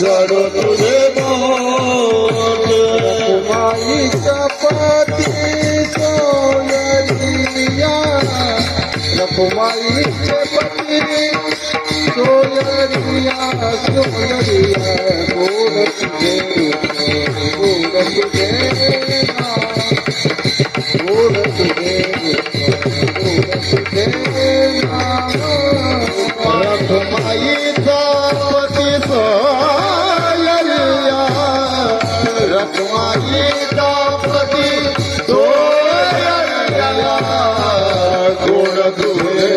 जडो तुझे बोट रखुमाईच्या पती सोयरिया रखुमाईचे पती सोयरिया सोयरिया गोड तुझे गोड तुझे गोड तुझे गोड तुझे रखुमाईचा पती सोयरिया रखुमाईचा पती सोयरिया गोड तुझे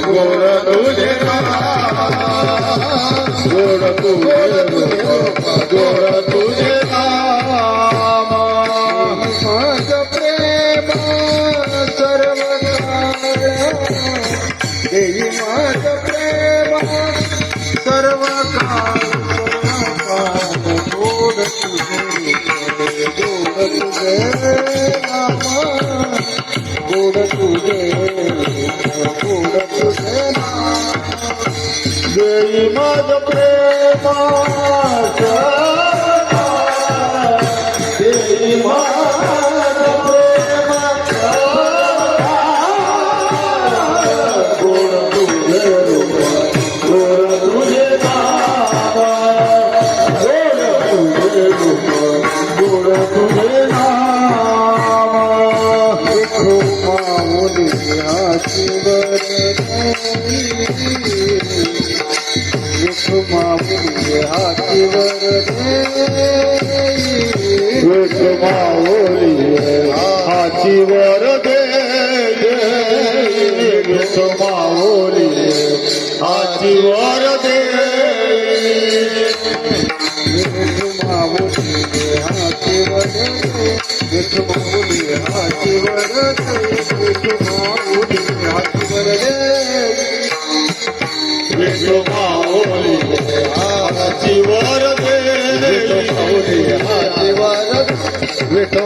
गोड तुझे गोड तुझे गोड तुझे नाम माझ प्रेम सर्व देवी माझ प्रेम सर्व काळ गोड तुझे नाम गोड तुझे नाम देई माझ प्रेमाचा देई माझ प्रेमाचा गोड तुझे रूप गोड तुझे नाम गोड तुझे रूप गोड तुझे नाम देखो माऊली हाची वरदे देखो माऊली हाची वरदे माऊली हाची वरदे माऊली हाची वरदे देखो माऊली हाची वरदे देखो माऊली हाची वरदे देखो माऊली हाची वरदे विठो माऊली हाची वरदे देखो माऊली हाची वरदे विठो